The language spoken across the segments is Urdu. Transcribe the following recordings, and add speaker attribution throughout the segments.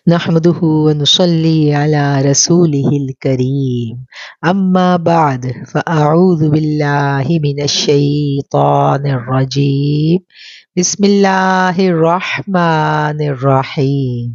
Speaker 1: نحمده ونصلي على رسوله الكريم أما بعد فأعوذ بالله من الشيطان الرجيم بسم الله الرحمن الرحيم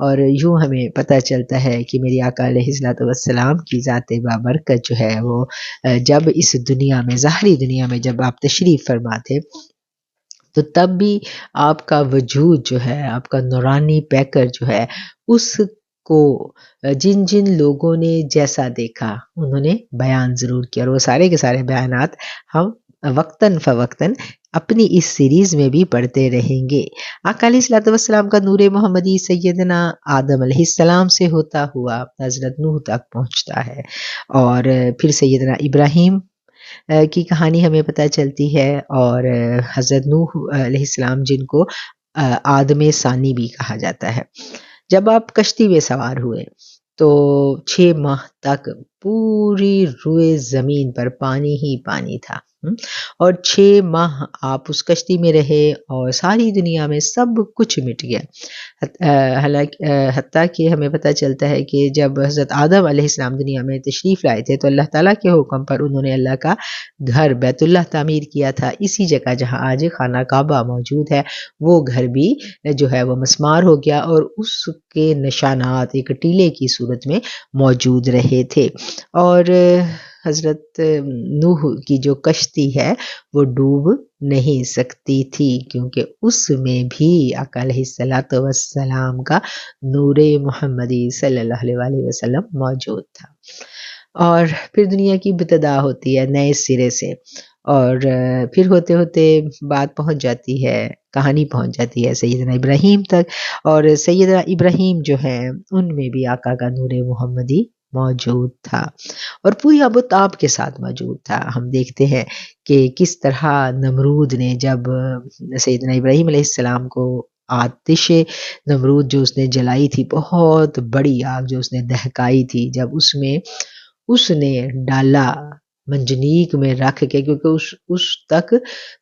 Speaker 1: اور یوں ہمیں پتہ چلتا ہے کہ میری آقا علیہ الصلوۃ والسلام کی ذات بابرکت جو ہے وہ جب اس دنیا میں، ظاہری دنیا میں جب آپ تشریف فرما تھے، تو تب بھی آپ کا وجود جو ہے، آپ کا نورانی پیکر جو ہے، اس کو جن جن لوگوں نے جیسا دیکھا انہوں نے بیان ضرور کیا، اور وہ سارے کے سارے بیانات ہم وقتاً فوقتاً اپنی اس سیریز میں بھی پڑھتے رہیں گے۔ آقا علیہ الصلوۃ والسلام کا نور محمدی سیدنا آدم علیہ السلام سے ہوتا ہوا حضرت نوح تک پہنچتا ہے، اور پھر سیدنا ابراہیم کی کہانی ہمیں پتہ چلتی ہے، اور حضرت نوح علیہ السلام جن کو آدم ثانی بھی کہا جاتا ہے۔ جب آپ کشتی میں سوار ہوئے تو 6 ماہ تک پوری روئے زمین پر پانی ہی پانی تھا، اور 6 ماہ آپ اس کشتی میں رہے اور ساری دنیا میں سب کچھ مٹ گیا۔ حتیٰ کہ ہمیں پتہ چلتا ہے کہ جب حضرت آدم علیہ السلام دنیا میں تشریف لائے تھے تو اللہ تعالیٰ کے حکم پر انہوں نے اللہ کا گھر بیت اللہ تعمیر کیا تھا، اسی جگہ جہاں آج خانہ کعبہ موجود ہے، وہ گھر بھی جو ہے وہ مسمار ہو گیا، اور اس کے نشانات ایک ٹیلے کی صورت میں موجود رہے تھے، اور حضرت نوح کی جو کشتی ہے وہ ڈوب نہیں سکتی تھی، کیونکہ اس میں بھی آقا علیہ الصلوۃ والسلام کا نور محمدی صلی اللہ علیہ وآلہ وسلم موجود تھا۔ اور پھر دنیا کی ابتدا ہوتی ہے نئے سرے سے، اور پھر ہوتے ہوتے بات پہنچ جاتی ہے، کہانی پہنچ جاتی ہے سیدنا ابراہیم تک، اور سیدنا ابراہیم جو ہیں ان میں بھی آقا کا نور محمدی موجود تھا، اور پوری ابو تاب کے ساتھ موجود تھا۔ ہم دیکھتے ہیں کہ کس طرح نمرود نے جب سیدنا ابراہیم علیہ السلام کو آتش نمرود جو اس نے جلائی تھی، بہت بڑی آگ جو اس نے دہکائی تھی، جب اس نے ڈالا منجنیق میں رکھ کے، کیونکہ اس تک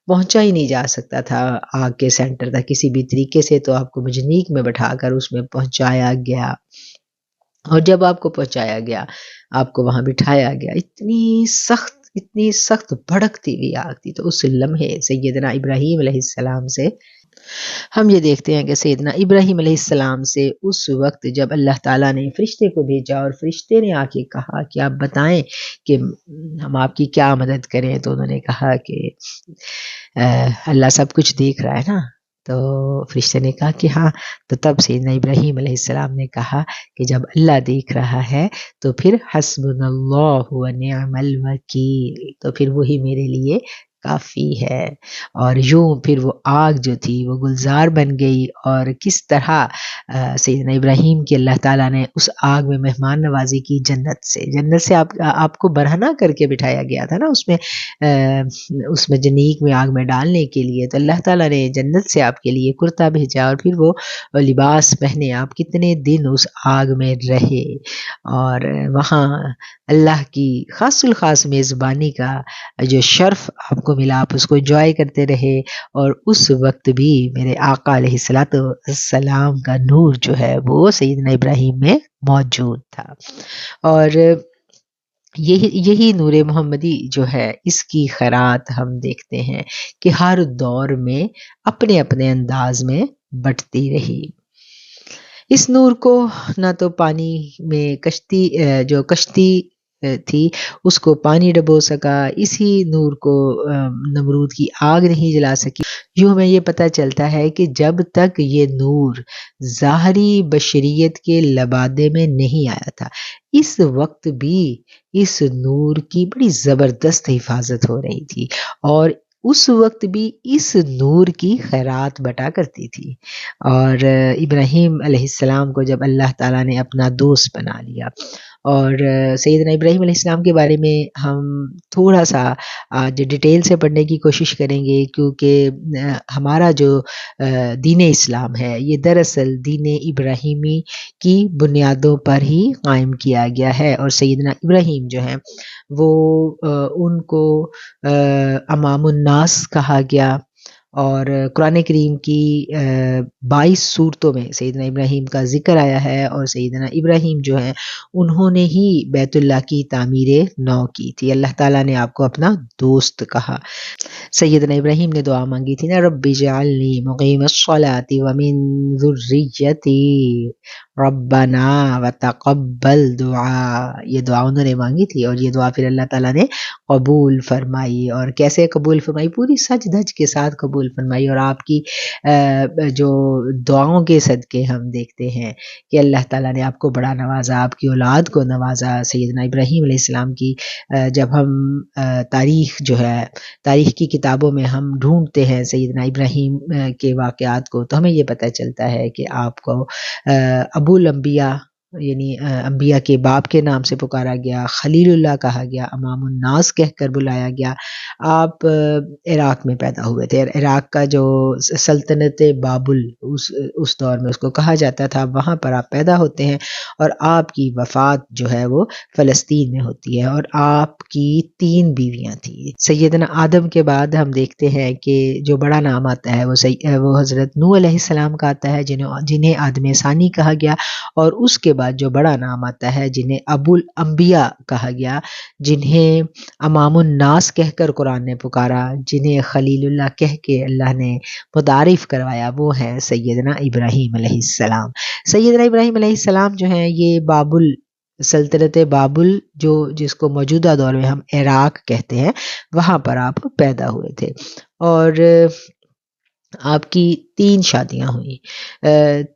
Speaker 1: پہنچا ہی نہیں جا سکتا تھا آگ کے سینٹر تک کسی بھی طریقے سے، تو آپ کو منجنیق میں بٹھا کر اس میں پہنچایا گیا، اور جب آپ کو پہنچایا گیا آپ کو وہاں بٹھایا گیا، اتنی سخت بھڑکتی ہوئی آگ تھی۔ تو اس لمحے سیدنا ابراہیم علیہ السلام سے ہم یہ دیکھتے ہیں کہ سیدنا ابراہیم علیہ السلام سے اس وقت جب اللہ تعالیٰ نے فرشتے کو بھیجا اور فرشتے نے آ کے کہا کہ آپ بتائیں کہ ہم آپ کی کیا مدد کریں، تو انہوں نے کہا کہ اللہ سب کچھ دیکھ رہا ہے نا، تو فرشتے نے کہا کہ ہاں، تو تب سیدنا ابراہیم علیہ السلام نے کہا کہ جب اللہ دیکھ رہا ہے تو پھر حسبنا اللہ و نعم الوکیل، تو پھر وہی میرے لیے کافی ہے۔ اور یوں پھر وہ آگ جو تھی وہ گلزار بن گئی، اور کس طرح سیدنا ابراہیم کی اللہ تعالیٰ نے اس آگ میں مہمان نوازی کی، جنت سے آپ کو برہنہ کر کے بٹھایا گیا تھا نا اس میں جنیق میں آگ میں ڈالنے کے لیے، تو اللہ تعالیٰ نے جنت سے آپ کے لیے کرتا بھیجا، اور پھر وہ لباس پہنے آپ کتنے دن اس آگ میں رہے، اور وہاں اللہ کی خاص الخاص میزبانی کا جو شرف آپ کو ملا، آپ اس کو انجوائے کرتے رہے، اور اس وقت بھی میرے آقا علیہ الصلوۃ والسلام کا نور جو ہے وہ سیدنا ابراہیم میں موجود تھا، اور یہی نور محمدی جو ہے اس کی خیرات ہم دیکھتے ہیں کہ ہر دور میں اپنے اپنے انداز میں بٹتی رہی۔ اس نور کو نہ تو پانی میں کشتی تھی اس کو پانی ڈبو سکا، اسی نور کو نمرود کی آگ نہیں جلا سکی۔ یوں ہمیں یہ پتہ چلتا ہے کہ جب تک یہ نور ظاہری بشریت کے لبادے میں نہیں آیا تھا، اس وقت بھی اس نور کی بڑی زبردست حفاظت ہو رہی تھی، اور اس وقت بھی اس نور کی خیرات بٹا کرتی تھی، اور ابراہیم علیہ السلام کو جب اللہ تعالیٰ نے اپنا دوست بنا لیا، اور سیدنا ابراہیم علیہ السلام کے بارے میں ہم تھوڑا سا آج ڈیٹیل سے پڑھنے کی کوشش کریں گے، کیونکہ ہمارا جو دین اسلام ہے یہ دراصل دین ابراہیمی کی بنیادوں پر ہی قائم کیا گیا ہے، اور سیدنا ابراہیم جو ہیں وہ ان کو امام الناس کہا گیا، اور قرآن کریم کی 22 صورتوں میں سیدنا ابراہیم کا ذکر آیا ہے، اور سیدنا ابراہیم جو ہیں انہوں نے ہی بیت اللہ کی تعمیر نو کی تھی۔ اللہ تعالیٰ نے آپ کو اپنا دوست کہا۔ سیدنا ابراہیم نے دعا مانگی تھی نا، رب اجعلنی مقیم الصلاۃ ومن ذریتی ربنا وتقبل دعا، یہ دعا انہوں نے مانگی تھی، اور یہ دعا پھر اللہ تعالیٰ نے قبول فرمائی۔ اور کیسے قبول فرمائی؟ پوری سج دھج کے ساتھ قبول فرمائی۔ اور آپ کی جو دعاؤں کے صدقے ہم دیکھتے ہیں کہ اللہ تعالیٰ نے آپ کو بڑا نوازا، آپ کی اولاد کو نوازا۔ سیدنا ابراہیم علیہ السلام کی جب ہم تاریخ جو ہے، تاریخ کی کتابوں میں ہم ڈھونڈتے ہیں سیدنا ابراہیم کے واقعات کو، تو ہمیں یہ پتہ چلتا ہے کہ آپ کو ابو الانبیاء یعنی انبیاء کے باپ کے نام سے پکارا گیا، خلیل اللہ کہا گیا، امام الناس کہہ کر بلایا گیا۔ آپ عراق میں پیدا ہوئے تھے، عراق کا جو سلطنت بابل اس دور میں اس کو کہا جاتا تھا، وہاں پر آپ پیدا ہوتے ہیں، اور آپ کی وفات جو ہے وہ فلسطین میں ہوتی ہے، اور آپ کی 3 بیویاں تھیں۔ سیدنا آدم کے بعد ہم دیکھتے ہیں کہ جو بڑا نام آتا ہے وہ حضرت نوح علیہ السلام کا آتا ہے، جنہیں آدم ثانی کہا گیا، اور اس کے بعد جو بڑا نام آتا ہے جنہیں ابو الانبیاء کہا گیا، جنہیں امام الناس کہہ کر قرآن نے پکارا، جنہیں خلیل اللہ کہہ کے اللہ نے متعارف کروایا، وہ ہے سیدنا ابراہیم علیہ السلام۔ سیدنا ابراہیم علیہ السلام جو ہیں یہ بابل، سلطنت بابل جس کو موجودہ دور میں ہم عراق کہتے ہیں، وہاں پر آپ پیدا ہوئے تھے، اور آپ کی 3 شادیاں ہوئیں،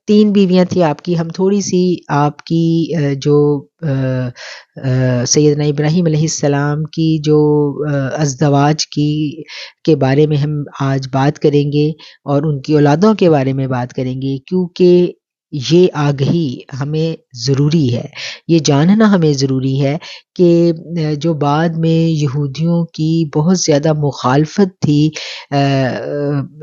Speaker 1: 3 بیویاں تھیں آپ کی۔ ہم تھوڑی سی آپ کی جو سیدنا ابراہیم علیہ السلام کی جو ازدواج کے بارے میں ہم آج بات کریں گے، اور ان کی اولادوں کے بارے میں بات کریں گے، کیونکہ یہ آگہی ہمیں ضروری ہے، یہ جاننا ہمیں ضروری ہے کہ جو بعد میں یہودیوں کی بہت زیادہ مخالفت تھی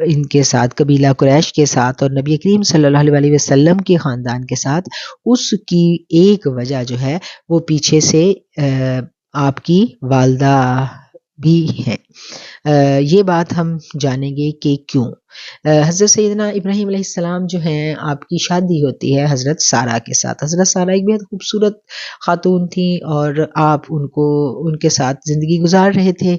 Speaker 1: ان کے ساتھ، قبیلہ قریش کے ساتھ، اور نبی کریم صلی اللہ علیہ وسلم کے خاندان کے ساتھ، اس کی ایک وجہ جو ہے وہ پیچھے سے آپ کی والدہ بھی ہیں۔ یہ بات ہم جانیں گے کہ کیوں۔ حضرت سیدنا ابراہیم علیہ السلام جو ہیں آپ کی شادی ہوتی ہے حضرت سارہ کے ساتھ۔ حضرت سارہ ایک بہت خوبصورت خاتون تھیں، اور آپ ان کے ساتھ زندگی گزار رہے تھے۔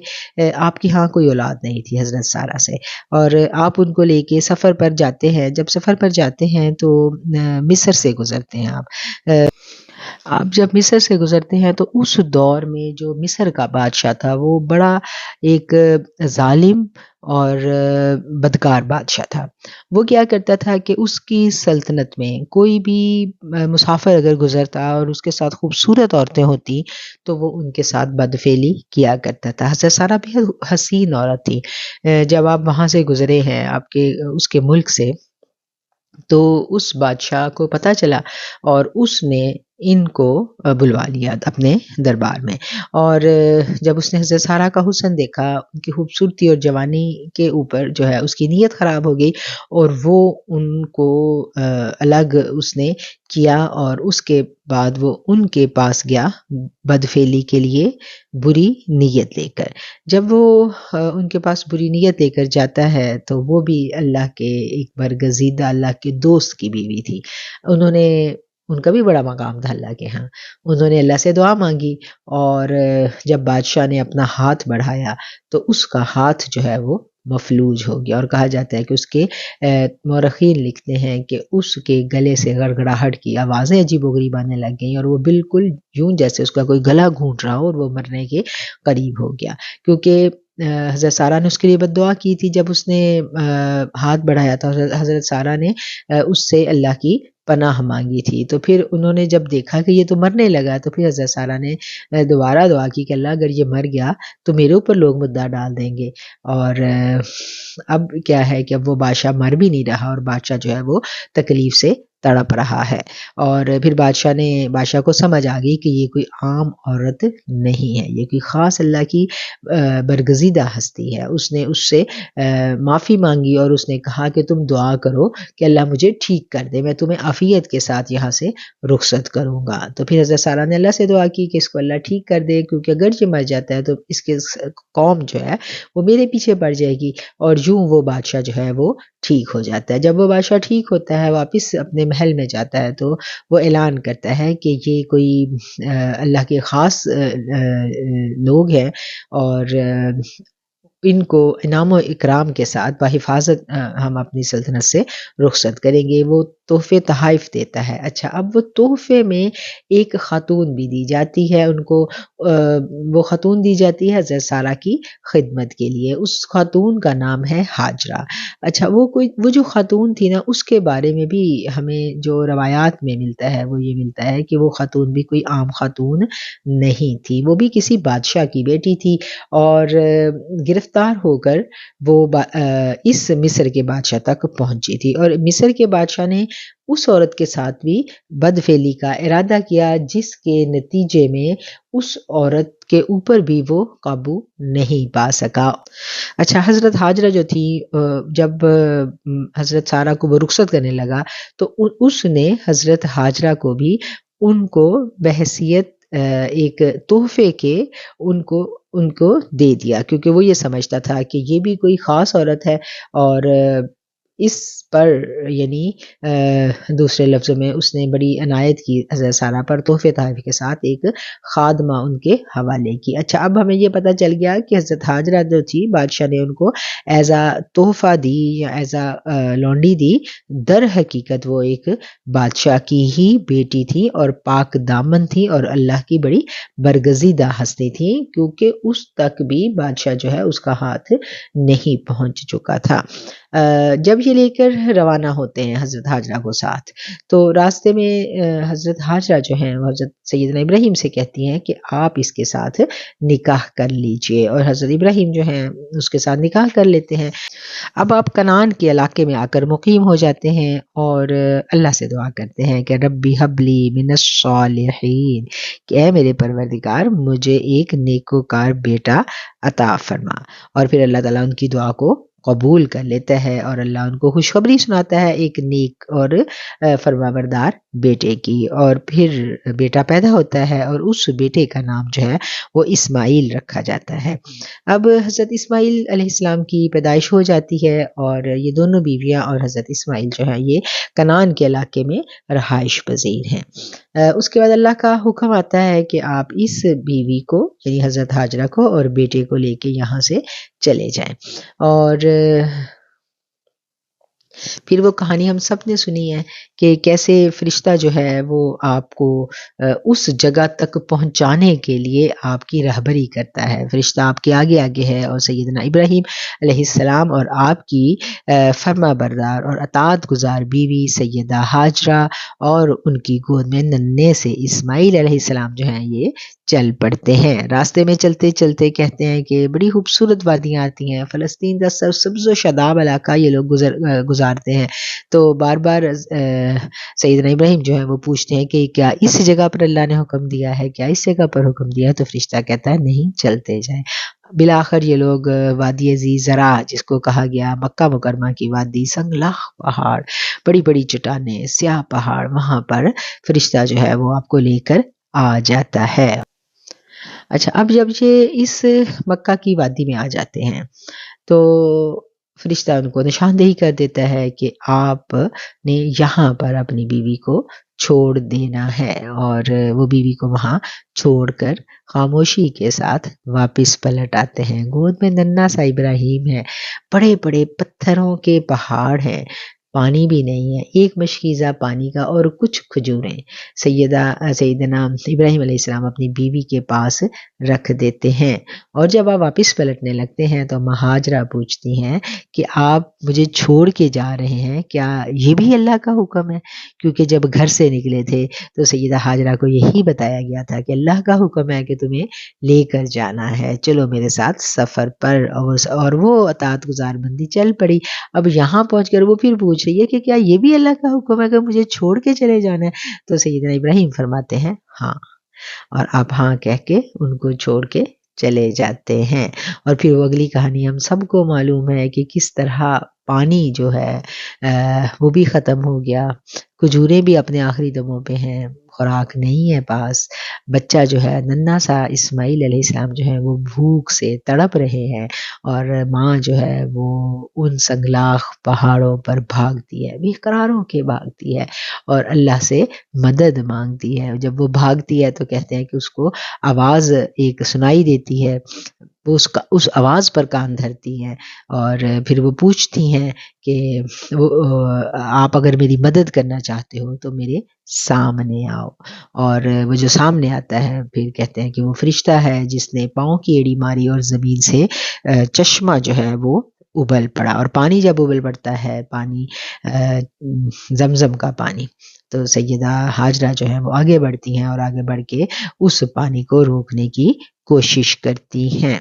Speaker 1: آپ کی ہاں کوئی اولاد نہیں تھی حضرت سارہ سے، اور آپ ان کو لے کے سفر پر جاتے ہیں۔ جب سفر پر جاتے ہیں تو مصر سے گزرتے ہیں آپ جب مصر سے گزرتے ہیں تو اس دور میں جو مصر کا بادشاہ تھا وہ بڑا ایک ظالم اور بدکار بادشاہ تھا۔ وہ کیا کرتا تھا کہ اس کی سلطنت میں کوئی بھی مسافر اگر گزرتا اور اس کے ساتھ خوبصورت عورتیں ہوتی تو وہ ان کے ساتھ بدفعلی کیا کرتا تھا۔ حضرت سارہ بھی حسین عورت تھی۔ جب آپ وہاں سے گزرے ہیں اس کے ملک سے، تو اس بادشاہ کو پتہ چلا، اور اس نے ان کو بلوا لیا اپنے دربار میں، اور جب اس نے حضرت سارہ کا حسن دیکھا، ان کی خوبصورتی اور جوانی کے اوپر جو ہے اس کی نیت خراب ہو گئی، اور وہ ان کو الگ اس نے کیا، اور اس کے بعد وہ ان کے پاس گیا بدفعلی کے لیے بری نیت لے کر۔ جب وہ ان کے پاس بری نیت لے کر جاتا ہے تو وہ بھی اللہ کے ایک برگزیدہ اللہ کے دوست کی بیوی تھی۔ ان کا بھی بڑا مقام تھا اللہ کے ہاں۔ انہوں نے اللہ سے دعا مانگی، اور جب بادشاہ نے اپنا ہاتھ بڑھایا تو اس کا ہاتھ جو ہے وہ مفلوج ہو گیا، اور کہا جاتا ہے کہ اس کے مورخین لکھتے ہیں کہ اس کے گلے سے گڑگڑاہٹ کی آوازیں عجیب و غریب آنے لگ گئیں، اور وہ بالکل یوں جیسے اس کا کوئی گلا گھونٹ رہا ہو، اور وہ مرنے کے قریب ہو گیا، کیونکہ حضرت سارہ نے اس کے لیے بد دعا کی تھی۔ جب اس نے ہاتھ بڑھایا تھا، حضرت سارہ نے اس سے اللہ کی پناہ مانگی تھی، تو پھر انہوں نے جب دیکھا کہ یہ تو مرنے لگا، تو پھر حضرت سارہ نے دوبارہ دعا کی کہ اللہ اگر یہ مر گیا تو میرے اوپر لوگ مدعا ڈال دیں گے۔ اور اب کیا ہے کہ اب وہ بادشاہ مر بھی نہیں رہا، اور بادشاہ جو ہے وہ تکلیف سے تڑپ رہا ہے۔ اور پھر بادشاہ کو سمجھ آ گئی کہ یہ کوئی عام عورت نہیں ہے، یہ کوئی خاص اللہ کی برگزیدہ ہستی ہے۔ اس نے اس سے معافی مانگی اور اس نے کہا کہ تم دعا کرو کہ اللہ مجھے ٹھیک کر دے، میں تمہیں عافیت کے ساتھ یہاں سے رخصت کروں گا۔ تو پھر حضرت سارہ نے اللہ سے دعا کی کہ اس کو اللہ ٹھیک کر دے، کیونکہ اگر یہ مر جاتا ہے تو اس کے قوم جو ہے وہ میرے پیچھے پڑ جائے گی، اور یوں وہ بادشاہ جو ہے وہ ٹھیک ہو جاتا ہے۔ جب وہ بادشاہ ٹھیک ہوتا ہے، واپس اپنے محل میں جاتا ہے، تو وہ اعلان کرتا ہے کہ یہ کوئی اللہ کے خاص لوگ ہیں، اور ان کو انعام و اکرام کے ساتھ بحفاظت ہم اپنی سلطنت سے رخصت کریں گے۔ وہ تحفے تحائف دیتا ہے۔ اچھا، اب وہ تحفے میں ایک خاتون بھی دی جاتی ہے ان کو، وہ خاتون دی جاتی ہے حضرت سارہ کی خدمت کے لیے۔ اس خاتون کا نام ہے ہاجرہ۔ اچھا، وہ جو خاتون تھی نا، اس کے بارے میں بھی ہمیں جو روایات میں ملتا ہے وہ یہ ملتا ہے کہ وہ خاتون بھی کوئی عام خاتون نہیں تھی، وہ بھی کسی بادشاہ کی بیٹی تھی، اور گرفتار ہو کر وہ اس مصر کے بادشاہ تک پہنچی تھی، اور مصر کے بادشاہ نے اس عورت کے ساتھ بھی بدفعلی کا ارادہ کیا، جس کے نتیجے میں اس عورت کے اوپر بھی وہ قابو نہیں پا سکا۔ اچھا، حضرت ہاجرہ جو تھی، جب حضرت سارہ کو وہ رخصت کرنے لگا تو اس نے حضرت ہاجرہ کو بھی ان کو بحیثیت ایک تحفے کے ان کو دے دیا، کیونکہ وہ یہ سمجھتا تھا کہ یہ بھی کوئی خاص عورت ہے، اور اس پر یعنی دوسرے لفظوں میں اس نے بڑی عنایت کی حضرت سارہ پر، تحفے تحائف کے ساتھ ایک خادمہ ان کے حوالے کی۔ اچھا، اب ہمیں یہ پتہ چل گیا کہ حضرت ہاجرہ جو تھی، بادشاہ نے ان کو ایز اے تحفہ دی یا ایز اے لونڈی دی، در حقیقت وہ ایک بادشاہ کی ہی بیٹی تھی، اور پاک دامن تھی، اور اللہ کی بڑی برگزیدہ ہستی تھی، کیونکہ اس تک بھی بادشاہ جو ہے اس کا ہاتھ نہیں پہنچ چکا تھا۔ جب یہ لے کر روانہ ہوتے ہیں حضرت ہاجرہ کو ساتھ، تو راستے میں حضرت ہاجرہ جو ہیں وہ حضرت سیدنا ابراہیم سے کہتی ہیں کہ آپ اس کے ساتھ نکاح کر لیجئے، اور حضرت ابراہیم جو ہیں اس کے ساتھ نکاح کر لیتے ہیں۔ اب آپ کنعان کے علاقے میں آ کر مقیم ہو جاتے ہیں، اور اللہ سے دعا کرتے ہیں کہ ربی حبلی من الصالحین، کہ اے میرے پروردگار مجھے ایک نیکوکار بیٹا عطا فرما، اور پھر اللہ تعالیٰ ان کی دعا کو قبول کر لیتا ہے، اور اللہ ان کو خوشخبری سناتا ہے ایک نیک اور فرمانبردار بیٹے کی، اور پھر بیٹا پیدا ہوتا ہے، اور اس بیٹے کا نام جو ہے وہ اسماعیل رکھا جاتا ہے۔ اب حضرت اسماعیل علیہ السلام کی پیدائش ہو جاتی ہے، اور یہ دونوں بیویاں اور حضرت اسماعیل جو ہیں یہ کنعان کے علاقے میں رہائش پذیر ہیں۔ اس کے بعد اللہ کا حکم آتا ہے کہ آپ اس بیوی کو یعنی حضرت ہاجرہ کو اور بیٹے کو لے کے یہاں سے چلے جائیں، اور پھر وہ کہانی ہم سب نے سنی ہے کہ کیسے فرشتہ جو ہے وہ آپ کو اس جگہ تک پہنچانے کے لیے آپ کی رہبری کرتا ہے۔ فرشتہ آپ کے آگے آگے ہے، اور سیدنا ابراہیم علیہ السلام اور آپ کی فرما بردار اور اطاعت گزار بیوی سیدہ ہاجرہ اور ان کی گود میں ننھے سے اسماعیل علیہ السلام جو ہیں یہ چل پڑتے ہیں۔ راستے میں چلتے چلتے کہتے ہیں کہ بڑی خوبصورت وادیاں آتی ہیں، فلسطین کا سبز و شاداب علاقہ یہ لوگ گزارتے ہیں، تو بار بار سیدنا ابراہیم جو ہے وہ پوچھتے ہیں کہ کیا اس جگہ پر اللہ نے حکم دیا ہے، کیا اس جگہ پر حکم دیا ہے؟ تو فرشتہ کہتا ہے نہیں، چلتے جائیں۔ بالآخر یہ لوگ وادی ذی زرع جس کو کہا گیا مکہ مکرمہ کی وادی، سنگلاخ پہاڑ، بڑی بڑی چٹانیں، سیاہ پہاڑ، وہاں پر فرشتہ جو ہے وہ آپ کو لے کر آ جاتا ہے۔ اچھا، اب جب یہ اس مکہ کی وادی میں آ جاتے ہیں تو فرشتہ ان کو نشاندہی کر دیتا ہے کہ آپ نے یہاں پر اپنی بیوی کو چھوڑ دینا ہے، اور وہ بیوی کو وہاں چھوڑ کر خاموشی کے ساتھ واپس پلٹ آتے ہیں۔ گود میں ننھا سا ابراہیم ہے، بڑے بڑے پتھروں کے پہاڑ ہیں، پانی بھی نہیں ہے، ایک مشکیزہ پانی کا اور کچھ کھجوریں سیدنا ابراہیم علیہ السلام اپنی بیوی کے پاس رکھ دیتے ہیں، اور جب آپ واپس پلٹنے لگتے ہیں تو ہاجرہ پوچھتی ہیں کہ آپ مجھے چھوڑ کے جا رہے ہیں، کیا یہ بھی اللہ کا حکم ہے؟ کیونکہ جب گھر سے نکلے تھے تو سیدہ ہاجرہ کو یہی بتایا گیا تھا کہ اللہ کا حکم ہے کہ تمہیں لے کر جانا ہے، چلو میرے ساتھ سفر پر، اور وہ اطاعت گزار بندی چل پڑی۔ اب یہاں پہنچ کر وہ پھر پوچھ پوچھ رہی ہے کہ کیا یہ بھی اللہ کا حکم ہے کہ مجھے چھوڑ کے چلے جانا ہے؟ تو سیدنا ابراہیم فرماتے ہیں ہاں، اور آپ ہاں کہہ کے ان کو چھوڑ کے چلے جاتے ہیں۔ اور پھر وہ اگلی کہانی ہم سب کو معلوم ہے کہ کس طرح پانی جو ہے وہ بھی ختم ہو گیا، کھجوریں بھی اپنے آخری دموں پہ ہیں، خوراک نہیں ہے پاس، بچہ جو ہے ننھا سا اسماعیل علیہ السلام جو ہے وہ بھوک سے تڑپ رہے ہیں، اور ماں جو ہے وہ ان سنگلاخ پہاڑوں پر بھاگتی ہے، بے قرار ہو کے بھاگتی ہے اور اللہ سے مدد مانگتی ہے۔ جب وہ بھاگتی ہے تو کہتے ہیں کہ اس کو آواز ایک سنائی دیتی ہے، وہ اس آواز پر کان دھرتی ہیں اور پھر وہ پوچھتی ہیں کہ آپ اگر میری مدد کرنا چاہتے ہو تو میرے سامنے آؤ، اور وہ جو سامنے آتا ہے پھر کہتے ہیں کہ وہ فرشتہ ہے جس نے پاؤں کی ایڑی ماری اور زمین سے چشمہ جو ہے وہ ابل پڑا، اور پانی جب ابل پڑتا ہے، پانی زمزم کا پانی، تو سیدہ ہاجرہ جو ہے وہ آگے بڑھتی ہیں اور آگے بڑھ کے اس پانی کو روکنے کی کوشش کرتی ہیں۔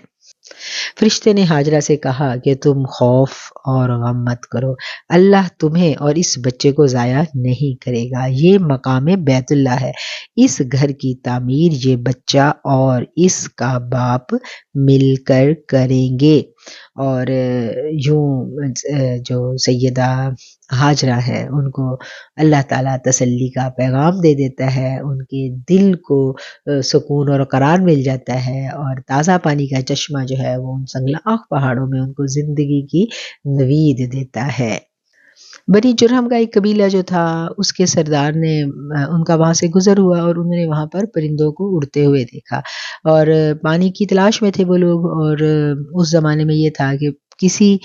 Speaker 1: فرشتے نے ہاجرہ سے کہا کہ تم خوف اور غم مت کرو، اللہ تمہیں اور اس بچے کو ضائع نہیں کرے گا، یہ مقام بیت اللہ ہے، اس گھر کی تعمیر یہ بچہ اور اس کا باپ مل کر کریں گے۔ اور یوں جو سیدہ ہاجرہ ہے ان کو اللہ تعالیٰ تسلی کا پیغام دے دیتا ہے، ان کے دل کو سکون اور قرار مل جاتا ہے، اور تازہ پانی کا چشمہ جو ہے وہ ان سنگلاخ پہاڑوں میں ان کو زندگی کی نوید دیتا ہے۔ بنی جرہم کا ایک قبیلہ جو تھا، اس کے سردار نے ان کا وہاں سے گزر ہوا اور انہوں نے وہاں پر پرندوں کو اڑتے ہوئے دیکھا، اور پانی کی تلاش میں تھے وہ لوگ، اور اس زمانے میں یہ تھا کہ کسی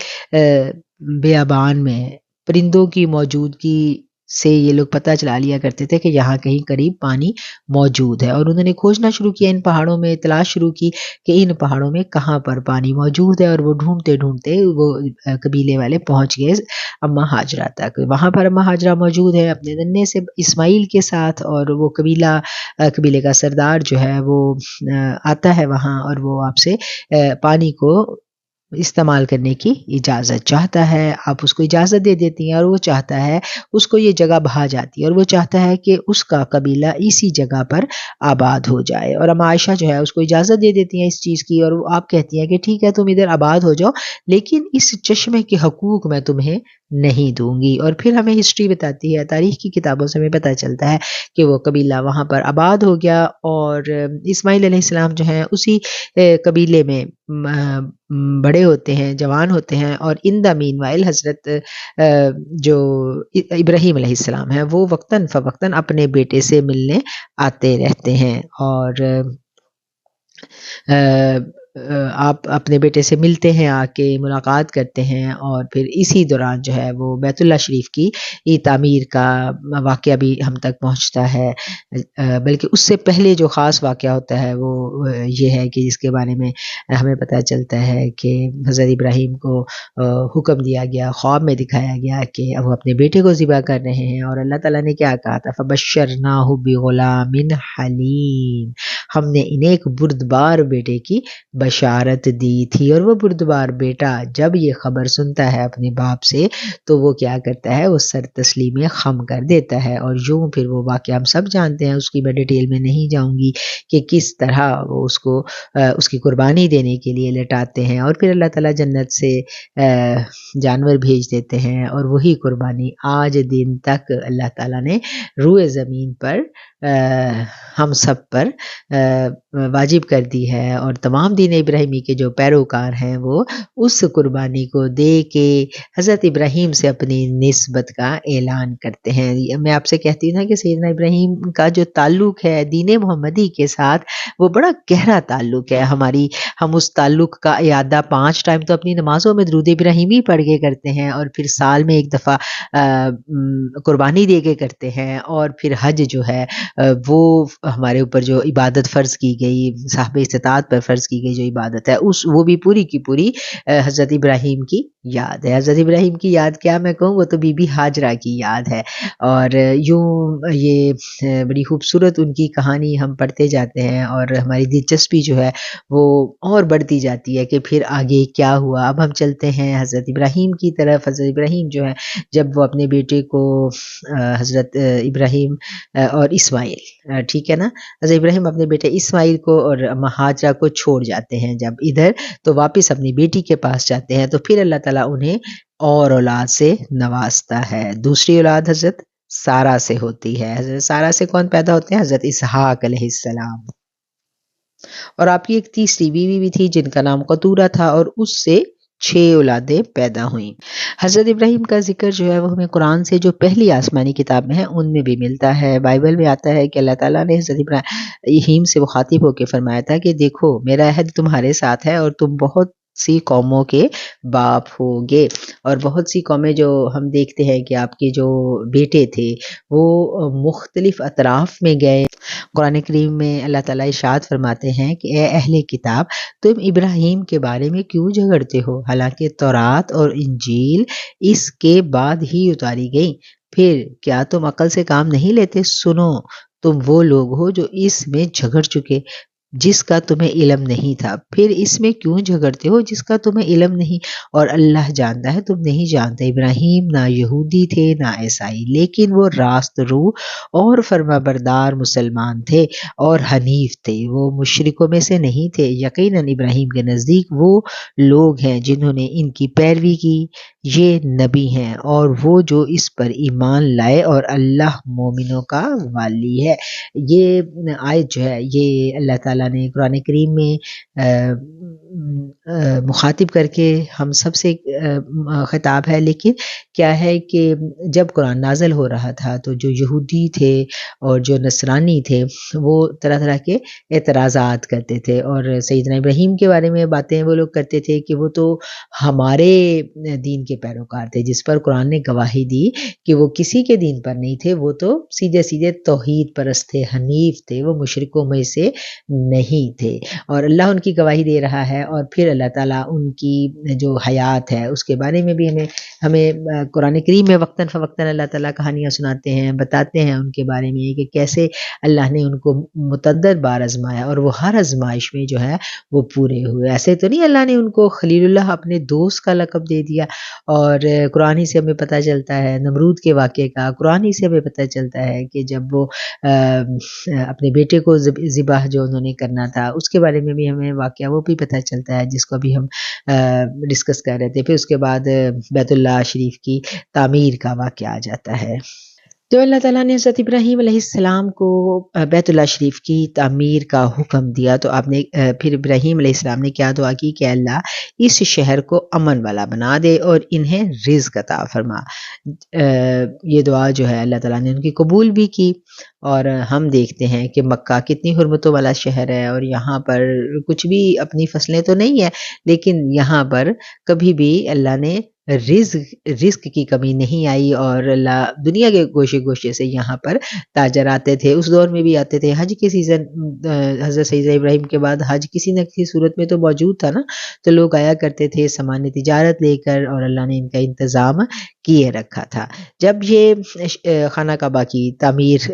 Speaker 1: بیابان میں پرندوں کی موجودگی سے یہ لوگ پتہ چلا لیا کرتے تھے کہ یہاں کہیں قریب پانی موجود ہے، اور انہوں نے کھوجنا شروع کیا، ان پہاڑوں میں تلاش شروع کی کہ ان پہاڑوں میں کہاں پر پانی موجود ہے، اور وہ ڈھونڈتے ڈھونڈتے وہ قبیلے والے پہنچ گئے اماں ہاجرہ تک۔ وہاں پر اماں ہاجرہ موجود ہے اپنے ننھے سے اسماعیل کے ساتھ، اور وہ قبیلے کا سردار جو ہے وہ آتا ہے وہاں، اور وہ آپ سے پانی کو استعمال کرنے کی اجازت چاہتا ہے، آپ اس کو اجازت دے دیتی ہیں، اور وہ چاہتا ہے، اس کو یہ جگہ بھا جاتی ہے اور وہ چاہتا ہے کہ اس کا قبیلہ اسی جگہ پر آباد ہو جائے، اور اماں عائشہ جو ہے اس کو اجازت دے دیتی ہیں اس چیز کی، اور آپ کہتی ہیں کہ ٹھیک ہے تم ادھر آباد ہو جاؤ، لیکن اس چشمے کے حقوق میں تمہیں نہیں دوں گی۔ اور پھر ہمیں ہسٹری بتاتی ہے، تاریخ کی کتابوں سے ہمیں پتہ چلتا ہے کہ وہ قبیلہ وہاں پر آباد ہو گیا، اور اسماعیل علیہ السلام جو ہیں اسی قبیلے میں بڑے ہوتے ہیں، جوان ہوتے ہیں، اور ان دا مین وائل حضرت جو ابراہیم علیہ السلام ہیں وہ وقتاً فوقتاً اپنے بیٹے سے ملنے آتے رہتے ہیں، اور آپ اپنے بیٹے سے ملتے ہیں، آ کے ملاقات کرتے ہیں، اور پھر اسی دوران جو ہے وہ بیت اللہ شریف کی تعمیر کا واقعہ بھی ہم تک پہنچتا ہے، بلکہ اس سے پہلے جو خاص واقعہ ہوتا ہے وہ یہ ہے کہ جس کے بارے میں ہمیں پتہ چلتا ہے کہ حضرت ابراہیم کو حکم دیا گیا، خواب میں دکھایا گیا کہ وہ اپنے بیٹے کو ذبح کر رہے ہیں، اور اللہ تعالیٰ نے کیا کہا تھا، فَبَشَّرْنَاهُ بِغُلَامٍ حَلِيمٍ، ہم نے انہیں ایک بردبار بیٹے کی بشارت دی تھی، اور وہ بردبار بیٹا جب یہ خبر سنتا ہے اپنے باپ سے تو وہ کیا کرتا ہے، وہ سر تسلیم خم کر دیتا ہے، اور یوں پھر وہ واقعہ ہم سب جانتے ہیں، اس کی میں ڈیٹیل میں نہیں جاؤں گی کہ کس طرح وہ اس کو اس کی قربانی دینے کے لیے لٹاتے ہیں، اور پھر اللہ تعالیٰ جنت سے جانور بھیج دیتے ہیں، اور وہی قربانی آج دن تک اللہ تعالیٰ نے روئے زمین پر ہم سب پر واجب کر دی ہے، اور تمام دین ابراہیمی کے جو پیروکار ہیں وہ اس قربانی کو دے کے حضرت ابراہیم سے اپنی نسبت کا اعلان کرتے ہیں۔ میں آپ سے کہتی ہوں نا کہ سیدنا ابراہیم کا جو تعلق ہے دین محمدی کے ساتھ وہ بڑا گہرا تعلق ہے، ہم اس تعلق کا اعادہ 5 ٹائم تو اپنی نمازوں میں درود ابراہیمی پڑھ کے کرتے ہیں، اور پھر سال میں ایک دفعہ قربانی دے کے کرتے ہیں، اور پھر حج جو ہے وہ ہمارے اوپر جو عبادت فرض کی گئی، صاحب استطاعت پر فرض کی گئی جو عبادت ہے وہ بھی پوری کی پوری حضرت ابراہیم کی یاد ہے۔ حضرت ابراہیم کی یاد کیا میں کہوں، وہ تو بی بی ہاجرہ کی یاد ہے، اور یوں یہ بڑی خوبصورت ان کی کہانی ہم پڑھتے جاتے ہیں، اور ہماری دلچسپی جو ہے وہ اور بڑھتی جاتی ہے کہ پھر آگے کیا ہوا۔ اب ہم چلتے ہیں حضرت ابراہیم کی طرف۔ حضرت ابراہیم جو ہے جب وہ اپنے بیٹے کو حضرت ابراہیم اور اسماعیل، ٹھیک ہے نا، حضرت ابراہیم اپنے بیٹے اسماعیل کو اور اماں ہاجرہ کو چھوڑ جاتے ہیں جب ادھر، تو واپس اپنی بیٹی کے پاس جاتے ہیں، تو پھر اللہ تعالیٰ انہیں اور اولاد سے نوازتا ہے۔ دوسری اولاد حضرت سارہ سے ہوتی ہے۔ حضرت سارہ سے کون پیدا ہوتے ہیں؟ حضرت اسحاق علیہ السلام۔ اور آپ کی ایک تیسری بیوی بھی تھی جن کا نام قطورہ تھا، اور اس سے 6 اولادیں پیدا ہوئیں۔ حضرت ابراہیم کا ذکر جو ہے وہ ہمیں قرآن سے جو پہلی آسمانی کتاب میں ہے ان میں بھی ملتا ہے۔ بائبل میں آتا ہے کہ اللہ تعالیٰ نے حضرت ابراہیم سے مخاطب ہو کے فرمایا تھا کہ دیکھو میرا عہد تمہارے ساتھ ہے، اور تم بہت سی قوموں کے باپ ہوگے، اور بہت سی قومیں جو ہم دیکھتے ہیں کہ آپ کے جو بیٹے تھے وہ مختلف اطراف میں گئے۔ قرآن کریم میں اللہ تعالیٰ ارشاد فرماتے ہیں کہ اے اہل کتاب، تم ابراہیم کے بارے میں کیوں جھگڑتے ہو، حالانکہ تورات اور انجیل اس کے بعد ہی اتاری گئی، پھر کیا تم عقل سے کام نہیں لیتے؟ سنو، تم وہ لوگ ہو جو اس میں جھگڑ چکے جس کا تمہیں علم نہیں تھا، پھر اس میں کیوں جھگڑتے ہو جس کا تمہیں علم نہیں، اور اللہ جانتا ہے تم نہیں جانتے۔ ابراہیم نہ یہودی تھے نہ عیسائی، لیکن وہ راست رو اور فرمانبردار مسلمان تھے اور حنیف تھے، وہ مشرکوں میں سے نہیں تھے۔ یقیناً ابراہیم کے نزدیک وہ لوگ ہیں جنہوں نے ان کی پیروی کی، یہ نبی ہیں اور وہ جو اس پر ایمان لائے، اور اللہ مومنوں کا والی ہے۔ یہ آیت جو ہے یہ اللہ تعالیٰ نے قرآن کریم میں مخاطب کر کے ہم سب سے خطاب ہے، لیکن کیا ہے کہ جب قرآن نازل ہو رہا تھا تو جو یہودی تھے اور جو نصرانی تھے وہ طرح طرح کے اعتراضات کرتے تھے، اور سیدنا ابراہیم کے بارے میں باتیں وہ لوگ کرتے تھے کہ وہ تو ہمارے دین کے پیروکار تھے، جس پر قرآن نے گواہی دی کہ وہ کسی کے دین پر نہیں تھے، وہ تو سیدھے سیدھے توحید پرست تھے، حنیف تھے، وہ مشرکوں میں سے نہیں تھے، اور اللہ ان کی گواہی دے رہا ہے۔ اور پھر اللہ تعالیٰ ان کی جو حیات ہے اس کے بارے میں بھی ہمیں قرآن کریم میں وقتاً فوقتاً اللہ تعالیٰ کہانیاں سناتے ہیں، بتاتے ہیں ان کے بارے میں کہ کیسے اللہ نے ان کو متعدد بار آزمایا، اور وہ ہر آزمائش میں جو ہے وہ پورے ہوئے۔ ایسے تو نہیں اللہ نے ان کو خلیل اللہ اپنے دوست کا لقب دے دیا، اور قرآن ہی سے ہمیں پتہ چلتا ہے نمرود کے واقعے کا، قرآن ہی سے ہمیں پتہ چلتا ہے کہ جب وہ اپنے بیٹے کو ذبح جو انہوں نے کرنا تھا اس کے بارے میں بھی ہمیں واقعہ وہ بھی پتہ چلتا ہے، جس کو بھی ہم ڈسکس کر رہے تھے۔ پھر اس کے بعد بیت اللہ شریف کی تعمیر کا واقعہ آ جاتا ہے۔ تو اللہ تعالیٰ نے حضرت ابراہیم علیہ السلام کو بیت اللہ شریف کی تعمیر کا حکم دیا، تو آپ نے پھر ابراہیم علیہ السلام نے کیا دعا کی کہ اللہ اس شہر کو امن والا بنا دے اور انہیں رزق عطا فرما۔ یہ دعا جو ہے اللہ تعالیٰ نے ان کی قبول بھی کی، اور ہم دیکھتے ہیں کہ مکہ کتنی حرمتوں والا شہر ہے، اور یہاں پر کچھ بھی اپنی فصلیں تو نہیں ہیں، لیکن یہاں پر کبھی بھی اللہ نے رزق کی کمی نہیں آئی، اور اللہ دنیا کے گوشے گوشے سے یہاں پر تاجر آتے تھے۔ اس دور میں بھی آتے تھے، حج کے سیزن حضرت سیدنا ابراہیم کے بعد حج کسی نہ کسی صورت میں تو موجود تھا نا، تو لوگ آیا کرتے تھے سامان تجارت لے کر، اور اللہ نے ان کا انتظام کیے رکھا تھا۔ جب یہ خانہ کعبہ کی تعمیر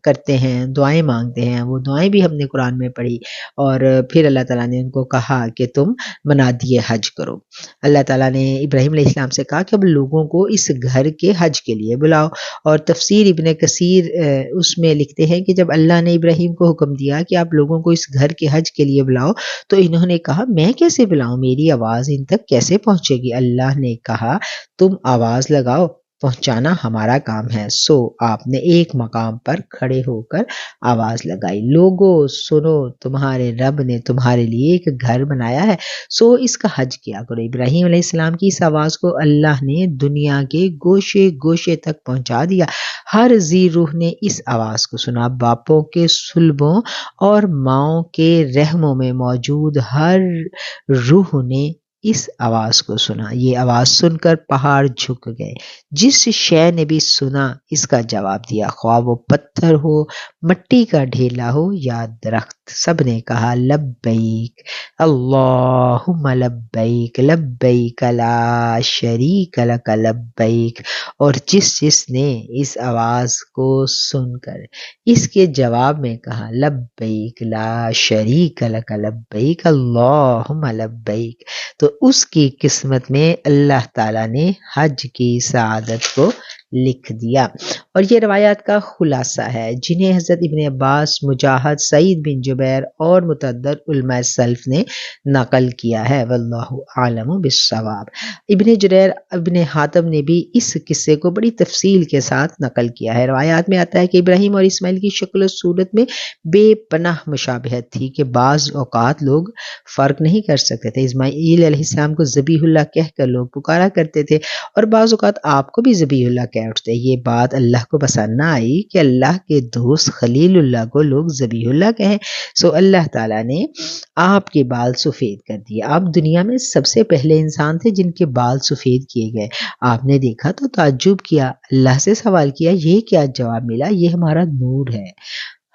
Speaker 1: کرتے ہیں، دعائیں مانگتے ہیں، وہ دعائیں بھی ہم نے قرآن میں پڑھی، اور پھر اللہ تعالیٰ نے ان کو کہا کہ تم منادی حج کرو۔ اللہ تعالیٰ نے ابراہیم علیہ السلام سے کہا کہ اب لوگوں کو اس گھر کے حج کے لیے بلاؤ، اور تفسیر ابن کثیر اس میں لکھتے ہیں کہ جب اللہ نے ابراہیم کو حکم دیا کہ آپ لوگوں کو اس گھر کے حج کے لیے بلاؤ، تو انہوں نے کہا میں کیسے بلاؤں، میری آواز ان تک کیسے پہنچے گی؟ اللہ نے کہا تم آواز لگاؤ، پہنچانا ہمارا کام ہے۔ سو آپ نے ایک مقام پر کھڑے ہو کر آواز لگائی، لوگو سنو، تمہارے رب نے تمہارے لیے ایک گھر بنایا ہے، سو اس کا حج کیا کرو۔ ابراہیم علیہ السلام کی اس آواز کو اللہ نے دنیا کے گوشے گوشے تک پہنچا دیا۔ ہر ذی روح نے اس آواز کو سنا، باپوں کے صلبوں اور ماؤں کے رحموں میں موجود ہر روح نے اس آواز کو سنا۔ یہ آواز سن کر پہاڑ جھک گئے، جس شے نے بھی سنا اس کا جواب دیا، خواہ وہ پتھر ہو، مٹی کا ڈھیلا ہو یا درخت۔ سب نے کہا لبیک اللہم لبیک لبیک لا شریک لک لبیک، اور جس نے اس آواز کو سن کر اس کے جواب میں کہا لبیک لا شریک لک لبیک اللہم لبیک، تو اس کی قسمت میں اللہ تعالیٰ نے حج کی سعادت کو لکھ دیا۔ اور یہ روایات کا خلاصہ ہے جنہیں حضرت ابن عباس، مجاہد، سعید بن جبیر اور متعدد علماء سلف نے نقل کیا ہے، واللہ عالم بالصواب۔ ابن جریر ابن حاتم نے بھی اس قصے کو بڑی تفصیل کے ساتھ نقل کیا ہے۔ روایات میں آتا ہے کہ ابراہیم اور اسماعیل کی شکل و صورت میں بے پناہ مشابہت تھی کہ بعض اوقات لوگ فرق نہیں کر سکتے تھے۔ اسماعیل علیہ السلام کو ذبیح اللہ کہہ کر لوگ پکارا کرتے تھے اور بعض اوقات آپ کو بھی ذبیح اللہ کہہ اٹھتے۔ یہ بات اللہ کو پسند نہ آئی کہ اللہ کے دوست خلیل اللہ کو لوگ ذبیح اللہ کہیں، سو اللہ تعالیٰ نے آپ کے بال سفید کر دیے۔ آپ دنیا میں سب سے پہلے انسان تھے جن کے بال سفید کیے گئے۔ آپ نے دیکھا تو تعجب کیا، اللہ سے سوال کیا، یہ کیا جواب ملا؟ یہ ہمارا نور ہے،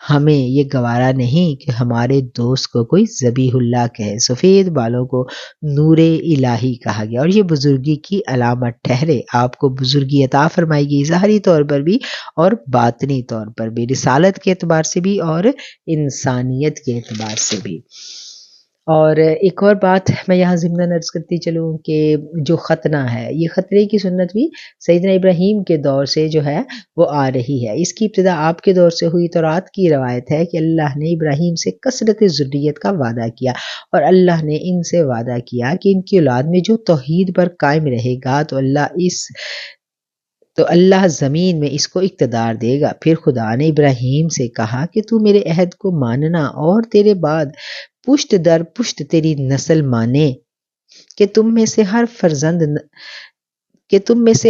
Speaker 1: ہمیں یہ گوارا نہیں کہ ہمارے دوست کو کوئی ذبیح اللہ کہے۔ سفید بالوں کو نور الہی کہا گیا اور یہ بزرگی کی علامت ٹھہرے۔ آپ کو بزرگی عطا فرمائی گئی، ظاہری طور پر بھی اور باطنی طور پر بھی، رسالت کے اعتبار سے بھی اور انسانیت کے اعتبار سے بھی۔ اور ایک اور بات میں یہاں ضمناً عرض کرتی چلوں کہ جو ختنہ ہے، یہ خطرے کی سنت بھی سیدنا ابراہیم کے دور سے جو ہے وہ آ رہی ہے۔ اس کی ابتدا آپ کے دور سے ہوئی۔ تورات کی روایت ہے کہ اللہ نے ابراہیم سے کثرت ذریت کا وعدہ کیا اور اللہ نے ان سے وعدہ کیا کہ ان کی اولاد میں جو توحید پر قائم رہے گا تو اللہ زمین میں اس کو اقتدار دے گا۔ پھر خدا نے ابراہیم سے کہا کہ تو میرے عہد کو ماننا اور تیرے بعد پشت در پشت تیری نسل مانے کہ تم میں سے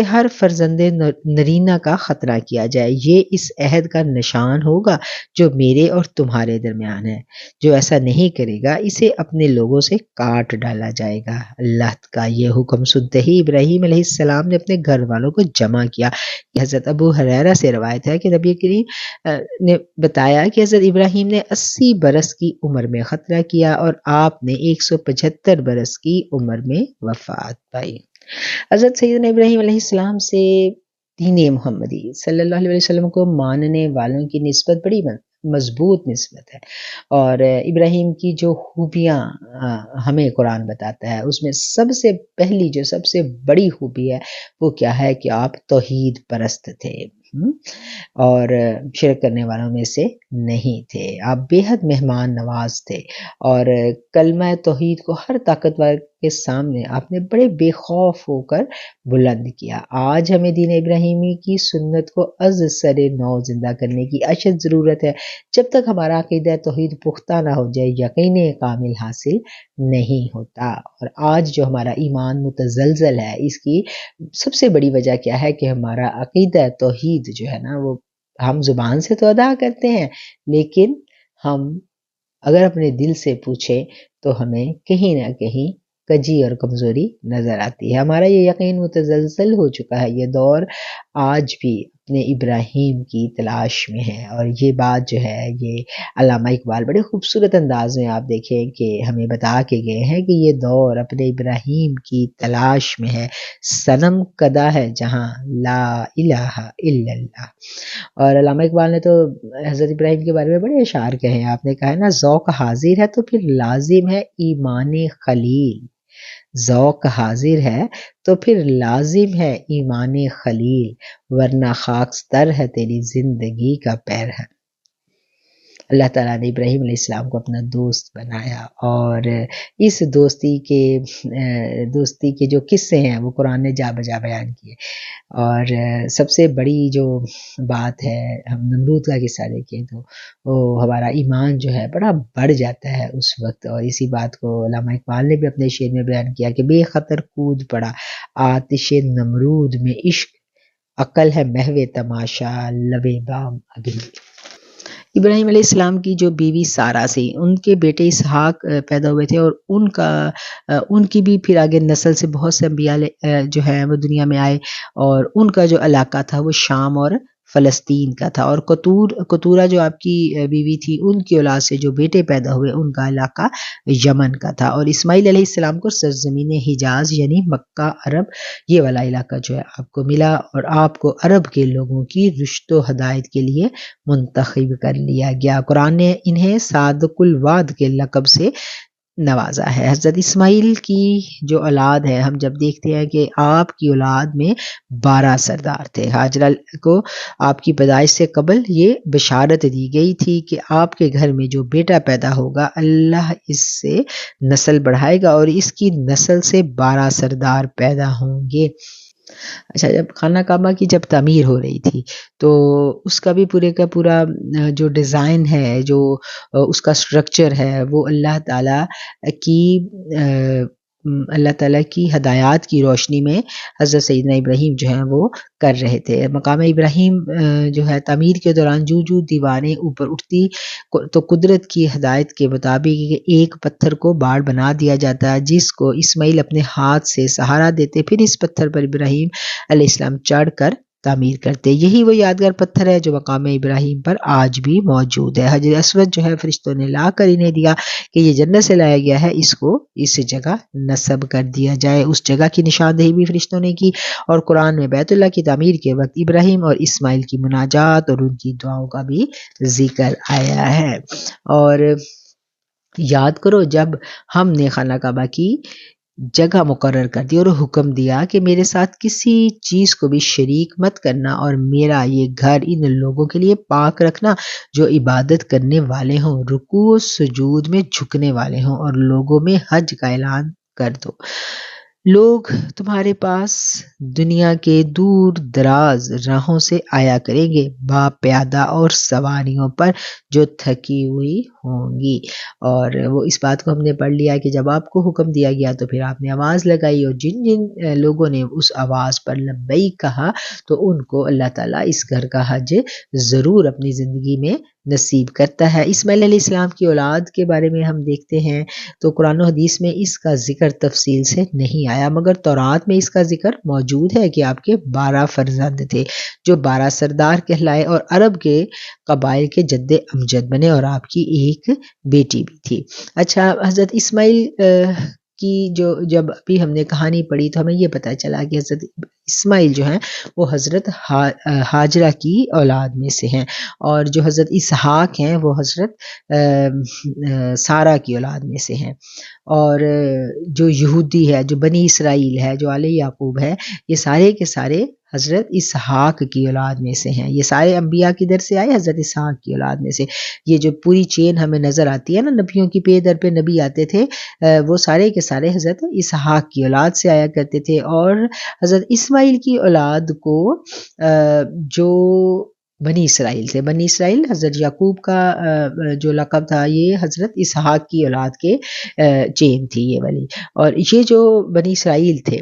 Speaker 1: ہر فرزند نرینہ کا خطرہ کیا جائے۔ یہ اس عہد کا نشان ہوگا جو میرے اور تمہارے درمیان ہے۔ جو ایسا نہیں کرے گا اسے اپنے لوگوں سے کاٹ ڈالا جائے گا۔ اللہ کا یہ حکم سنتے ہی ابراہیم علیہ السلام نے اپنے گھر والوں کو جمع کیا۔ حضرت ابو ہریرہ سے روایت ہے کہ نبی کریم نے بتایا کہ حضرت ابراہیم نے 80 برس کی عمر میں خطرہ کیا اور آپ نے 175 برس کی عمر میں وفات پائی۔ حضرت سیدنا ابراہیم علیہ السلام سے دین محمدی صلی اللہ علیہ وسلم کو ماننے والوں کی نسبت بڑی مضبوط نسبت ہے، اور ابراہیم کی جو خوبیاں ہمیں قرآن بتاتا ہے اس میں سب سے پہلی جو سب سے بڑی خوبی ہے وہ کیا ہے کہ آپ توحید پرست تھے اور شرک کرنے والوں میں سے نہیں تھے۔ آپ بے حد مہمان نواز تھے اور کلمہ توحید کو ہر طاقتور کے سامنے آپ نے بڑے بے خوف ہو کر بلند کیا۔ آج ہمیں دین ابراہیمی کی سنت کو از سر نو زندہ کرنے کی اشد ضرورت ہے۔ جب تک ہمارا عقیدہ توحید پختہ نہ ہو جائے یقین کامل حاصل نہیں ہوتا۔ اور آج جو ہمارا ایمان متزلزل ہے اس کی سب سے بڑی وجہ کیا ہے کہ ہمارا عقیدہ توحید جو ہے نا وہ ہم زبان سے تو ادا کرتے ہیں لیکن ہم اگر اپنے دل سے پوچھیں تو ہمیں کہیں نہ کہیں کجی اور کمزوری نظر آتی ہے۔ ہمارا یہ یقین متزلزل ہو چکا ہے۔ یہ دور آج بھی اپنے ابراہیم کی تلاش میں ہے، اور یہ بات جو ہے یہ علامہ اقبال بڑے خوبصورت انداز میں آپ دیکھیں کہ ہمیں بتا کے گئے ہیں کہ یہ دور اپنے ابراہیم کی تلاش میں ہے، صنم کدہ ہے جہاں لا الہ الا اللہ۔ اور علامہ اقبال نے تو حضرت ابراہیم کے بارے میں بڑے اشعار کہے ہیں۔ آپ نے کہا ہے نا، ذوق حاضر ہے تو پھر لازم ہے ایمان خلیل، ذوق حاضر ہے تو پھر لازم ہے ایمان خلیل، ورنہ خاکستر ہے تیری زندگی کا پیر ہے۔ اللہ تعالیٰ نے ابراہیم علیہ السلام کو اپنا دوست بنایا، اور اس دوستی کے جو قصے ہیں وہ قرآن نے جا بجا بیان کیے۔ اور سب سے بڑی جو بات ہے، ہم نمرود کا قصہ دیکھیں تو وہ ہمارا ایمان جو ہے بڑا بڑھ جاتا ہے اس وقت، اور اسی بات کو علامہ اقبال نے بھی اپنے شعر میں بیان کیا کہ بے خطر کود پڑا آتش نمرود میں عشق، عقل ہے محو تماشا لبے بام ابھی۔ ابراہیم علیہ السلام کی جو بیوی سارہ سے ان کے بیٹے اسحاق پیدا ہوئے تھے، اور ان کی بھی پھر آگے نسل سے بہت سے انبیاء جو ہیں وہ دنیا میں آئے، اور ان کا جو علاقہ تھا وہ شام اور فلسطین کا تھا، اور قطورہ جو آپ کی بیوی تھی ان کی اولاد سے جو بیٹے پیدا ہوئے ان کا علاقہ یمن کا تھا، اور اسماعیل علیہ السلام کو سرزمین حجاز یعنی مکہ عرب یہ والا علاقہ جو ہے آپ کو ملا، اور آپ کو عرب کے لوگوں کی رشد و ہدایت کے لیے منتخب کر لیا گیا۔ قرآن نے انہیں صادق الوعد کے لقب سے نوازا ہے۔ حضرت اسماعیل کی جو اولاد ہے، ہم جب دیکھتے ہیں کہ آپ کی اولاد میں 12 سردار تھے۔ ہاجرہ کو آپ کی پیدائش سے قبل یہ بشارت دی گئی تھی کہ آپ کے گھر میں جو بیٹا پیدا ہوگا اللہ اس سے نسل بڑھائے گا اور اس کی نسل سے 12 سردار پیدا ہوں گے۔ اچھا، جب خانہ کعبہ کی جب تعمیر ہو رہی تھی تو اس کا بھی پورے کا پورا جو ڈیزائن ہے، جو اس کا سٹرکچر ہے، وہ اللہ تعالیٰ کی ہدایات کی روشنی میں حضرت سیدنا ابراہیم جو ہیں وہ کر رہے تھے۔ مقام ابراہیم جو ہے تعمیر کے دوران جو دیواریں اوپر اٹھتی تو قدرت کی ہدایت کے مطابق ایک پتھر کو باڑ بنا دیا جاتا، جس کو اسماعیل اپنے ہاتھ سے سہارا دیتے، پھر اس پتھر پر ابراہیم علیہ السلام چڑھ کر تعمیر کرتے۔ یہی وہ یادگار پتھر ہے جو مقام ابراہیم پر آج بھی موجود ہے۔ حجر اسود جو ہے فرشتوں نے لا کر انہیں دیا کہ یہ جنت سے لایا گیا ہے، اس کو اس جگہ نصب کر دیا جائے۔ اس جگہ کی نشاندہی بھی فرشتوں نے کی، اور قرآن میں بیت اللہ کی تعمیر کے وقت ابراہیم اور اسماعیل کی مناجات اور ان کی دعاؤں کا بھی ذکر آیا ہے۔ اور یاد کرو جب ہم نے خانہ کعبہ کی جگہ مقرر کر دی اور حکم دیا کہ میرے ساتھ کسی چیز کو بھی شریک مت کرنا، اور میرا یہ گھر ان لوگوں کے لیے پاک رکھنا جو عبادت کرنے والے ہوں، رکوع و سجود میں جھکنے والے ہوں، اور لوگوں میں حج کا اعلان کر دو۔ لوگ تمہارے پاس دنیا کے دور دراز راہوں سے آیا کریں گے، با پیادہ اور سواریوں پر جو تھکی ہوئی ہوں گی۔ اور وہ اس بات کو ہم نے پڑھ لیا کہ جب آپ کو حکم دیا گیا تو پھر آپ نے آواز لگائی، اور جن جن لوگوں نے اس آواز پر لبیک کہا تو ان کو اللہ تعالیٰ اس گھر کا حج ضرور اپنی زندگی میں نصیب کرتا ہے۔ اسماعیل علیہ السلام کی اولاد کے بارے میں ہم دیکھتے ہیں تو قرآن و حدیث میں اس کا ذکر تفصیل سے نہیں آیا، مگر تورات میں اس کا ذکر موجود ہے کہ آپ کے 12 فرزند تھے جو 12 سردار کہلائے اور عرب کے قبائل کے جد امجد بنے، اور آپ کی ایک بیٹی بھی تھی۔ اچھا، حضرت اسماعیل کی جب ابھی ہم نے کہانی پڑھی تو ہمیں یہ پتہ چلا کہ حضرت اسماعیل جو ہیں وہ حضرت ہاجرہ کی اولاد میں سے ہیں، اور جو حضرت اسحاق ہیں وہ حضرت سارہ کی اولاد میں سے ہیں، اور جو یہودی ہے، جو بنی اسرائیل ہے، جو آل یعقوب ہے، یہ سارے کے سارے حضرت اسحاق کی اولاد میں سے ہیں۔ یہ سارے انبیاء کی در سے آئے حضرت اسحاق کی اولاد میں سے۔ یہ جو پوری چین ہمیں نظر آتی ہے نا، نبیوں کی پہ در پہ نبی آتے تھے، وہ سارے کے سارے حضرت اسحاق کی اولاد سے آیا کرتے تھے، اور حضرت اسماعیل کی اولاد کو جو بنی اسرائیل تھے، بنی اسرائیل حضرت یعقوب کا جو لقب تھا، یہ حضرت اسحاق کی اولاد کے چین تھی یہ والی، اور یہ جو بنی اسرائیل تھے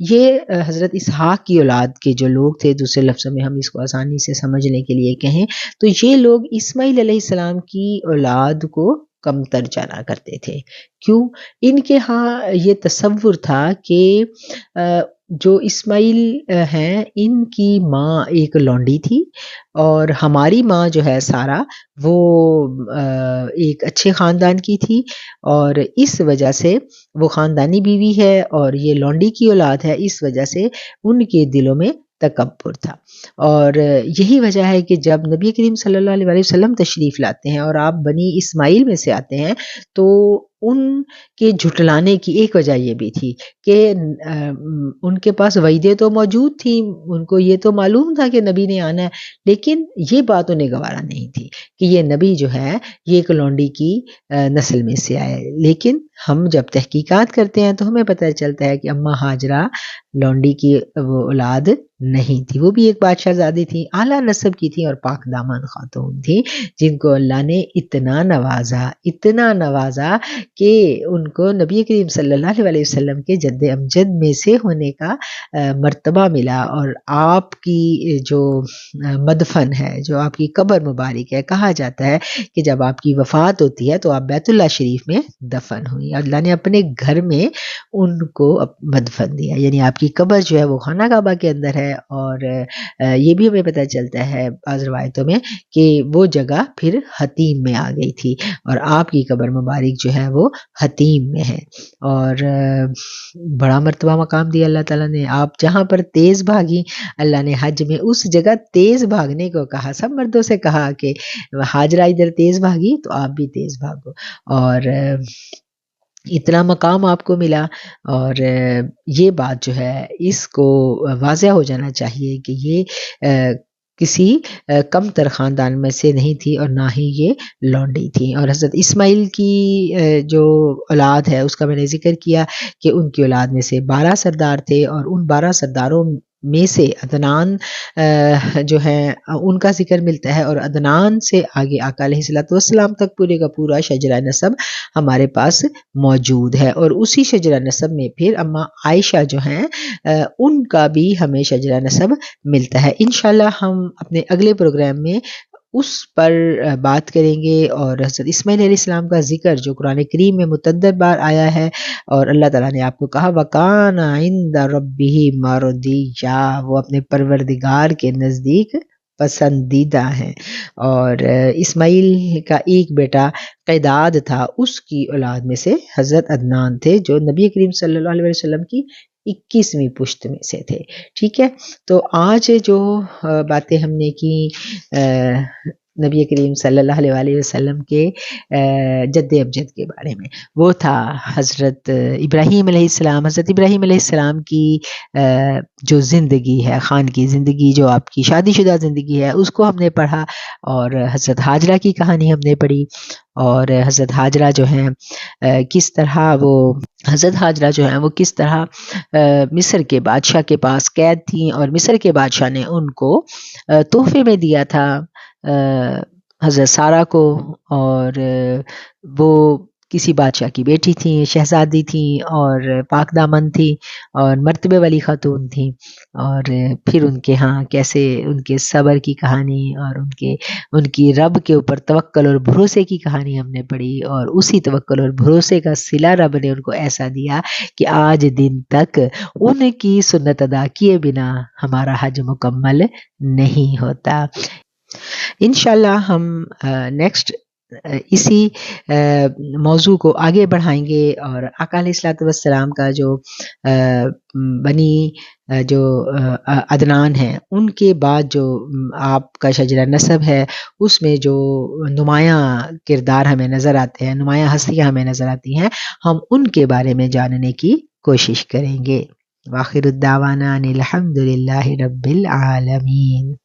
Speaker 1: یہ حضرت اسحاق کی اولاد کے جو لوگ تھے، دوسرے لفظوں میں ہم اس کو آسانی سے سمجھنے کے لیے کہیں تو یہ لوگ اسماعیل علیہ السلام کی اولاد کو کمتر جانا کرتے تھے۔ کیوں؟ ان کے ہاں یہ تصور تھا کہ جو اسماعیل ہیں ان کی ماں ایک لونڈی تھی، اور ہماری ماں جو ہے سارہ وہ ایک اچھے خاندان کی تھی، اور اس وجہ سے وہ خاندانی بیوی ہے اور یہ لونڈی کی اولاد ہے، اس وجہ سے ان کے دلوں میں تکبر تھا۔ اور یہی وجہ ہے کہ جب نبی کریم صلی اللہ علیہ وسلم تشریف لاتے ہیں اور آپ بنی اسماعیل میں سے آتے ہیں تو ان کے جھٹلانے کی ایک وجہ یہ بھی تھی کہ ان کے پاس وعیدیں تو موجود تھیں، ان کو یہ تو معلوم تھا کہ نبی نے آنا ہے، لیکن یہ بات انہیں گوارا نہیں تھی کہ یہ نبی جو ہے یہ ایک لونڈی کی نسل میں سے آئے۔ لیکن ہم جب تحقیقات کرتے ہیں تو ہمیں پتہ چلتا ہے کہ اماں ہاجرہ لونڈی کی وہ اولاد نہیں تھی، وہ بھی ایک بادشاہ زادی تھی، اعلیٰ نسب کی تھی اور پاک دامن خاتون تھی، جن کو اللہ نے اتنا نوازا کہ ان کو نبی کریم صلی اللہ علیہ وسلم کے جد امجد میں سے ہونے کا مرتبہ ملا، اور آپ کی جو مدفن ہے، جو آپ کی قبر مبارک ہے، کہا جاتا ہے کہ جب آپ کی وفات ہوتی ہے تو آپ بیت اللہ شریف میں دفن ہوئی، اللہ نے اپنے گھر میں ان کو مدفن دیا، یعنی آپ کی قبر جو ہے وہ خانہ کعبہ کے اندر ہے۔ اور یہ بھی ہمیں پتہ چلتا ہے بعض روایتوں میں کہ وہ جگہ پھر حتیم میں آ گئی تھی، اور آپ کی قبر مبارک جو ہے وہ حتیم میں ہے۔ اور بڑا مرتبہ مقام دیا اللہ تعالیٰ نے، آپ جہاں پر تیز بھاگی، اللہ نے حج میں اس جگہ تیز بھاگنے کو کہا، سب مردوں سے کہا کہ ہاجرہ ادھر تیز بھاگی تو آپ بھی تیز بھاگو، اور اتنا مقام آپ کو ملا۔ اور یہ بات جو ہے اس کو واضح ہو جانا چاہیے کہ یہ کسی کم تر خاندان میں سے نہیں تھی، اور نہ ہی یہ لونڈی تھی۔ اور حضرت اسماعیل کی جو اولاد ہے اس کا میں نے ذکر کیا کہ ان کی اولاد میں سے 12 سردار تھے، اور ان 12 سرداروں میں سے عدنان جو ہے ان کا ذکر ملتا ہے، اور عدنان سے آگے آقا علیہ السلام تک پورے کا پورا شجرہ نسب ہمارے پاس موجود ہے۔ اور اسی شجرہ نسب میں پھر اماں عائشہ جو ہیں ان کا بھی ہمیں شجرہ نسب ملتا ہے۔ انشاءاللہ ہم اپنے اگلے پروگرام میں اس پر بات کریں گے، اور حضرت اسماعیل علیہ السلام کا ذکر جو قرآن کریم میں متعدد بار آیا ہے، اور اللہ تعالیٰ نے آپ کو کہا وَقَانَ عِنْدَ رَبِّهِ مَرْضِيًّا، وہ اپنے پروردگار کے نزدیک پسندیدہ ہیں۔ اور اسماعیل کا ایک بیٹا قیداد تھا، اس کی اولاد میں سے حضرت عدنان تھے جو نبی کریم صلی اللہ علیہ وسلم کی 21ویں پشت میں سے تھے۔ ٹھیک ہے، تو آج جو باتیں ہم نے کی نبی کریم صلی اللہ علیہ وسلم کے جد ابجد کے بارے میں، وہ تھا حضرت ابراہیم علیہ السلام۔ حضرت ابراہیم علیہ السلام کی جو زندگی ہے، خان کی زندگی، جو آپ کی شادی شدہ زندگی ہے، اس کو ہم نے پڑھا، اور حضرت حاجرہ کی کہانی ہم نے پڑھی، اور حضرت حاجرہ جو ہیں کس طرح وہ کس طرح مصر کے بادشاہ کے پاس قید تھیں، اور مصر کے بادشاہ نے ان کو تحفے میں دیا تھا حضرت سارہ کو، اور وہ کسی بادشاہ کی بیٹی تھیں، شہزادی تھیں، اور پاک دامن تھیں، اور مرتبے والی خاتون تھیں۔ اور پھر ان کے ہاں کیسے ان کے صبر کی کہانی، اور ان کی رب کے اوپر توکل اور بھروسے کی کہانی ہم نے پڑھی، اور اسی توکل اور بھروسے کا صلہ رب نے ان کو ایسا دیا کہ آج دن تک ان کی سنت ادا کیے بنا ہمارا حج مکمل نہیں ہوتا۔ انشاءاللہ ہم نیکسٹ اسی موضوع کو آگے بڑھائیں گے، اور آقا علیہ السلام کا جو بنی جو عدنان ہیں ان کے بعد جو آپ کا شجرہ نسب ہے، اس میں جو نمایاں کردار ہمیں نظر آتے ہیں، نمایاں ہستیاں ہمیں نظر آتی ہیں، ہم ان کے بارے میں جاننے کی کوشش کریں گے۔ وآخر الدعوانا ان الحمد للہ رب العالمین۔